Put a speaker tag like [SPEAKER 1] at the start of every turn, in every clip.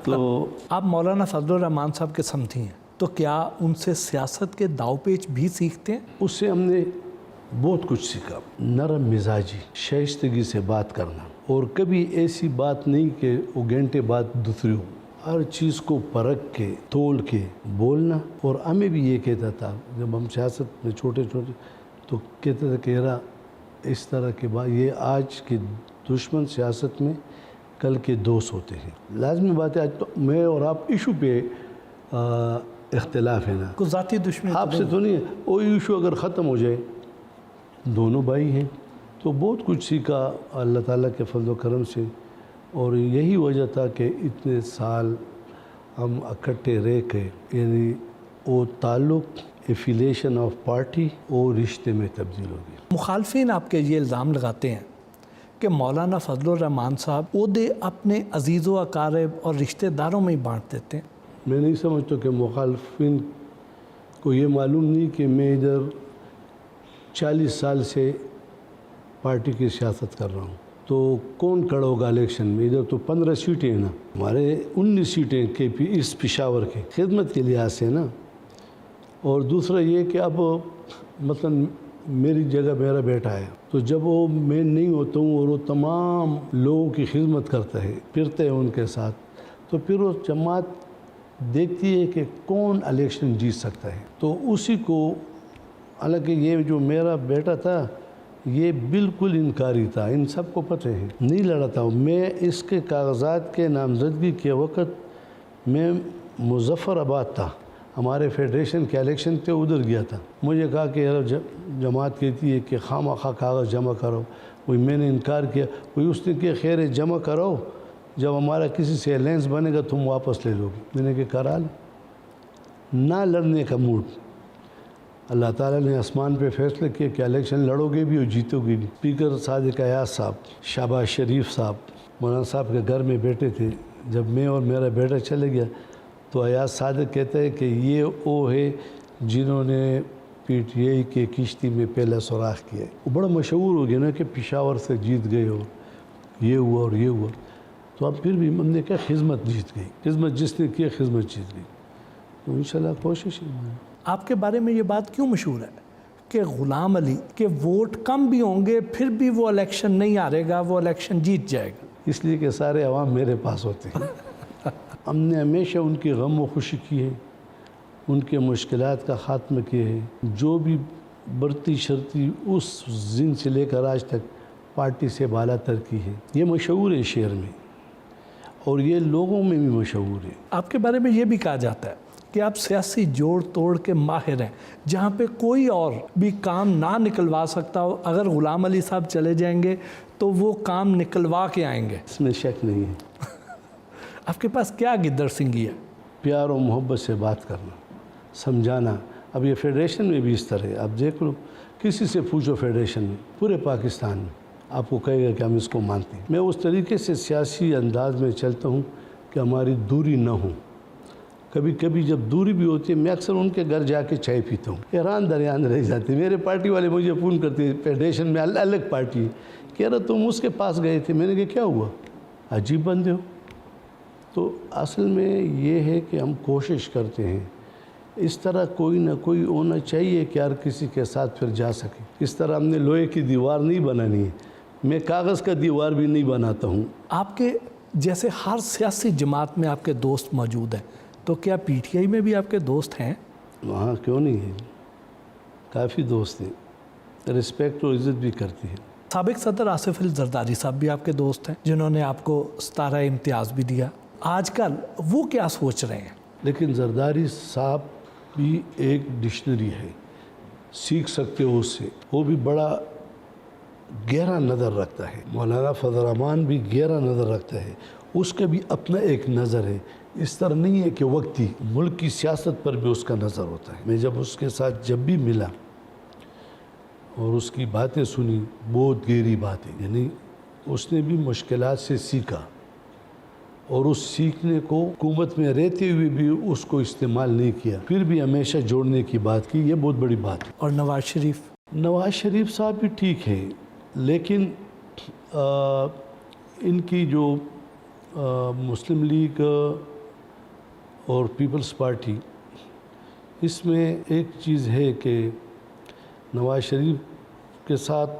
[SPEAKER 1] تو
[SPEAKER 2] آپ مولانا فضل الرحمان صاحب کے سمدھی ہیں، تو کیا ان سے سیاست کے داؤ پیچ بھی سیکھتے ہیں؟
[SPEAKER 1] اس سے ہم نے بہت کچھ سیکھا، نرم مزاجی، شائستگی سے بات کرنا، اور کبھی ایسی بات نہیں کہ وہ گھنٹے بعد دوسری ہو، ہر چیز کو پرکھ کے تول کے بولنا۔ اور ہمیں بھی یہ کہتا تھا جب ہم سیاست میں چھوٹے تو کہتا تھا کہ یرا اس طرح کے بات، یہ آج کے دشمن سیاست میں کل کے دوست ہوتے ہیں۔ لازمی بات ہے، آج تو میں اور آپ ایشو پہ اختلاف ہے نا،
[SPEAKER 2] کوئی ذاتی دشمنی
[SPEAKER 1] آپ سے تو نہیں ہے، وہ ایشو اگر ختم ہو جائے، دونوں بھائی ہیں، تو بہت کچھ سیکھا اللہ تعالیٰ کے فضل و کرم سے۔ اور یہی وجہ تھا کہ اتنے سال ہم اکٹھے رہ کے، یعنی وہ تعلق ایفیلیشن آف پارٹی اور رشتے میں تبدیل ہو گیا۔
[SPEAKER 2] مخالفین آپ کے یہ الزام لگاتے ہیں کہ مولانا فضل الرحمان صاحب عہدے اپنے عزیز و اقارب اور رشتہ داروں میں ہی بانٹ دیتے ہیں۔
[SPEAKER 1] میں نہیں سمجھتا کہ مخالفین کو یہ معلوم نہیں کہ میں ادھر 40 سال سے پارٹی کی سیاست کر رہا ہوں، تو کون کھڑا ہوگا الیکشن میں؟ ادھر تو 15 سیٹیں ہیں نا، ہمارے 19 سیٹیں کے اس پشاور کے خدمت کے لحاظ سے نا۔ اور دوسرا یہ کہ اب مثلا میری جگہ میرا بیٹا ہے، تو جب وہ میں نہیں ہوتا ہوں اور وہ تمام لوگوں کی خدمت کرتا ہے، پھرتے ہیں ان کے ساتھ، تو پھر وہ جماعت دیکھتی ہے کہ کون الیکشن جیت سکتا ہے، تو اسی کو، حالانکہ یہ جو میرا بیٹا تھا یہ بالکل انکاری تھا، ان سب کو پتہ ہے، نہیں لڑا تھا میں۔ اس کے کاغذات کے نامزدگی کے وقت میں مظفر آباد تھا، ہمارے فیڈریشن کے الیکشن تھے، ادھر گیا تھا۔ مجھے کہا کہ یار جماعت کہتی ہے کہ خواہ مخواہ کاغذ جمع کرو، وہی میں نے انکار کیا، وہی اس نے کہ خیر جمع کرو، جب ہمارا کسی سے الائنس بنے گا تم واپس لے لو گے۔ میں نے کہ کرا لیں، نہ لڑنے کا موڈ۔ اللہ تعالیٰ نے آسمان پہ فیصلہ کیا کہ الیکشن لڑو گے بھی اور جیتو گے بھی۔ اسپیکر صادق ایاز صاحب، شہباز شریف صاحب مولانا صاحب کے گھر میں بیٹھے تھے، جب میں اور میرا بیٹا چلے گیا تو ایاز صادق کہتا ہے کہ یہ وہ ہے جنہوں نے پی ٹی آئی کے کشتی میں پہلا سوراخ کیا ہے۔ وہ بڑا مشہور ہو گیا نا کہ پشاور سے جیت گئے اور یہ ہوا اور یہ ہوا، تو اب پھر بھی ہم نے کہا خدمت جیت گئی، خدمت جس نے کی خدمت جیت گئی، تو انشاءاللہ کوشش ہے۔
[SPEAKER 2] آپ کے بارے میں یہ بات کیوں مشہور ہے کہ غلام علی کے ووٹ کم بھی ہوں گے پھر بھی وہ الیکشن نہیں ہارے گا، وہ الیکشن جیت جائے گا؟
[SPEAKER 1] اس لیے کہ سارے عوام میرے پاس ہوتے ہیں۔ ہم نے ہمیشہ ان کی غم و خوشی کی ہے، ان کے مشکلات کا خاتمہ کیا ہے، جو بھی برتی شرطی اس دن سے لے کر آج تک پارٹی سے بالا تر کی ہے۔ یہ مشہور ہے شہر میں اور یہ لوگوں میں بھی مشہور ہے۔
[SPEAKER 2] آپ کے بارے میں یہ بھی کہا جاتا ہے کہ آپ سیاسی جوڑ توڑ کے ماہر ہیں، جہاں پہ کوئی اور بھی کام نہ نکلوا سکتا ہو، اگر غلام علی صاحب چلے جائیں گے تو وہ کام نکلوا کے آئیں گے۔
[SPEAKER 1] اس میں شک نہیں ہے۔
[SPEAKER 2] آپ کے پاس کیا گدر سنگھی ہے؟
[SPEAKER 1] پیار و محبت سے بات کرنا، سمجھانا۔ اب یہ فیڈریشن میں بھی اس طرح ہے، اب دیکھ لو کسی سے پوچھو فیڈریشن میں، پورے پاکستان میں آپ کو کہے گا کہ ہم اس کو مانتے ہیں۔ میں اس طریقے سے سیاسی انداز میں چلتا ہوں کہ ہماری دوری نہ ہو۔ کبھی کبھی جب دوری بھی ہوتی ہے، میں اکثر ان کے گھر جا کے چائے پیتا ہوں، حیران دریان رہ جاتے ہیں۔ میرے پارٹی والے مجھے فون کرتے ہیں، فیڈریشن میں الگ پارٹی ہے، کہہ رہا تم اس کے پاس گئے تھے، میں نے کہا کیا ہوا، عجیب بندے ہو۔ تو اصل میں یہ ہے کہ ہم کوشش کرتے ہیں، اس طرح کوئی نہ کوئی ہونا چاہیے کہ ہر کسی کے ساتھ پھر جا سکے۔ اس طرح ہم نے لوہے کی دیوار نہیں بنانی ہے، میں کاغذ کا دیوار بھی نہیں بناتا ہوں۔
[SPEAKER 2] آپ کے جیسے ہر سیاسی جماعت میں آپ کے دوست موجود ہیں، تو کیا پی ٹی آئی میں بھی آپ کے دوست ہیں؟
[SPEAKER 1] وہاں کیوں نہیں ہے، کافی دوست ہیں، رسپیکٹ اور عزت بھی کرتی ہیں۔
[SPEAKER 2] سابق صدر آصف علی زرداری صاحب بھی آپ کے دوست ہیں، جنہوں نے آپ کو 17 امتیاز بھی دیا۔ آج کل وہ کیا سوچ رہے ہیں؟
[SPEAKER 1] لیکن زرداری صاحب بھی ایک ڈکشنری ہے، سیکھ سکتے ہو اس سے، وہ بھی بڑا گہرا نظر رکھتا ہے۔ مولانا فضل الرحمان بھی گہرا نظر رکھتا ہے، اس کا بھی اپنا ایک نظر ہے۔ اس طرح نہیں ہے کہ وقتی، ملک کی سیاست پر بھی اس کا نظر ہوتا ہے۔ میں جب اس کے ساتھ جب بھی ملا اور اس کی باتیں سنی، بہت گہری باتیں، یعنی اس نے بھی مشکلات سے سیکھا اور اس سیکھنے کو حکومت میں رہتے ہوئے بھی اس کو استعمال نہیں کیا، پھر بھی ہمیشہ جوڑنے کی بات کی، یہ بہت بڑی بات ہے۔
[SPEAKER 2] اور نواز شریف؟
[SPEAKER 1] نواز شریف صاحب بھی ٹھیک ہے، لیکن ان کی جو مسلم لیگ اور پیپلز پارٹی، اس میں ایک چیز ہے کہ نواز شریف کے ساتھ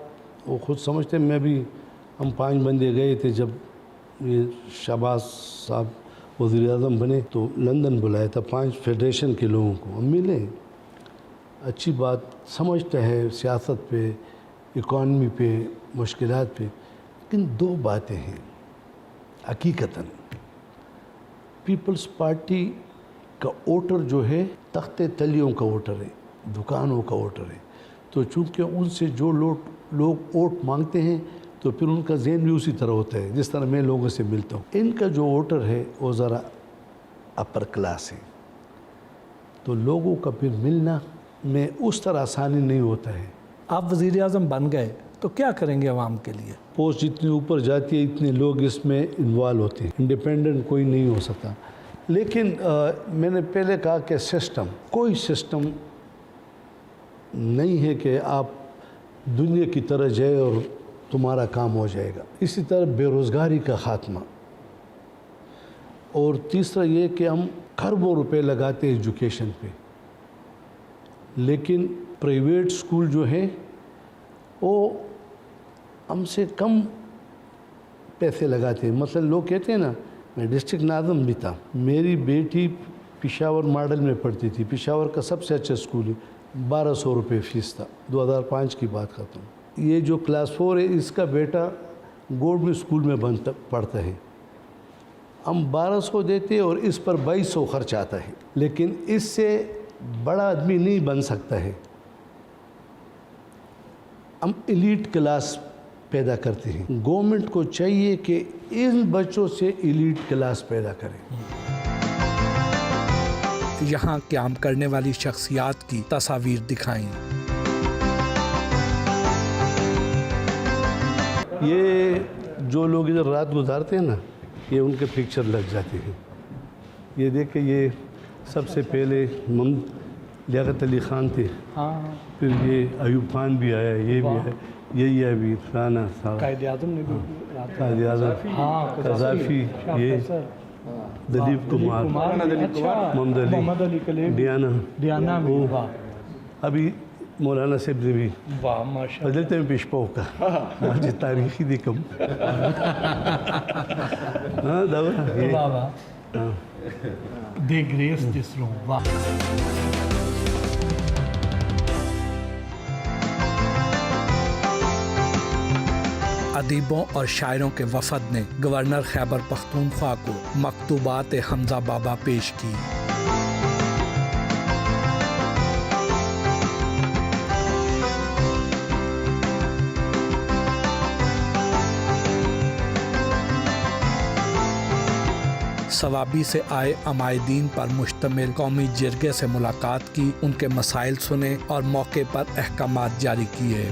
[SPEAKER 1] وہ خود سمجھتے ہیں، میں بھی ہم 5 بندے گئے تھے جب یہ شہباز صاحب وزیر اعظم بنے تو لندن بلایا تھا 5 فیڈریشن کے لوگوں کو، ہم ملے، اچھی بات سمجھتا ہے سیاست پہ، اکانومی پہ، مشکلات پہ، لیکن 2 باتیں ہیں حقیقتاً۔ پیپلز پارٹی کا ووٹر جو ہے تختے تلیوں کا ووٹر ہے، دکانوں کا ووٹر ہے، تو چونکہ ان سے جو لوگ ووٹ مانگتے ہیں تو پھر ان کا ذہن بھی اسی طرح ہوتا ہے جس طرح میں لوگوں سے ملتا ہوں۔ ان کا جو ووٹر ہے وہ ذرا اپر کلاس ہے، تو لوگوں کا پھر ملنا میں اس طرح آسانی نہیں ہوتا ہے۔
[SPEAKER 2] آپ وزیر اعظم بن گئے تو کیا کریں گے عوام کے لیے؟
[SPEAKER 1] پوسٹ جتنی اوپر جاتی ہے اتنے لوگ اس میں انوالو ہوتے ہیں، انڈیپینڈنٹ کوئی نہیں ہو سکتا۔ لیکن میں نے پہلے کہا کہ کوئی سسٹم نہیں ہے کہ آپ دنیا کی طرح جائے اور تمہارا کام ہو جائے گا۔ اسی طرح بے روزگاری کا خاتمہ، اور تیسرا یہ کہ ہم کھربوں روپے لگاتے ہیں ایجوکیشن پہ، لیکن پرائیویٹ اسکول جو ہیں وہ ہم سے کم پیسے لگاتے ہیں۔ مثلا لوگ کہتے ہیں نا، میں ڈسٹرکٹ ناظم بھی تھا، میری بیٹی پشاور ماڈل میں پڑھتی تھی، پشاور کا سب سے اچھا اسکول ہے، 1200 روپے فیس تھا، 2005 کی بات کرتا ہوں۔ یہ جو کلاس 4 ہے اس کا بیٹا گورنمنٹ اسکول میں پڑھتا ہے، ہم 1200 دیتے اور اس پر 2200 خرچ آتا ہے، لیکن اس سے بڑا آدمی نہیں بن سکتا ہے۔ ہم ایلیٹ کلاس پیدا کرتے ہیں، گورنمنٹ کو چاہیے کہ ان بچوں سے ایلیٹ کلاس پیدا کریں۔
[SPEAKER 2] یہاں قیام کرنے والی شخصیات کی تصاویر دکھائیں۔
[SPEAKER 1] یہ جو لوگ ادھر رات گزارتے ہیں نا، یہ ان کے پکچر لگ جاتے ہیں۔ یہ دیکھ کے یہ سب سے پہلے لیاقت علی خان تھے، پھر یہ ایوب خان بھی آیا، یہ بھی آیا، یہی ہے ابھی رانا صاحب،
[SPEAKER 2] قائد اعظم نے بھی،
[SPEAKER 1] قائد اعظم، قذافی، یہ دلیپ کمار، محمد علی، ڈیانا، ابھی مولانا صاحب نے بھی بدلتے میں پیش پاؤ کا مجھے تاریخی دی کم
[SPEAKER 2] دے گریس دس روم۔ واہ، ادیبوں اور شاعروں کے وفد نے گورنر خیبر پختونخوا کو مکتوبات حمزہ بابا پیش کی۔ ثوابی سے آئے عمائدین پر مشتمل قومی جرگے سے ملاقات کی، ان کے مسائل سنے اور موقع پر احکامات جاری کیے۔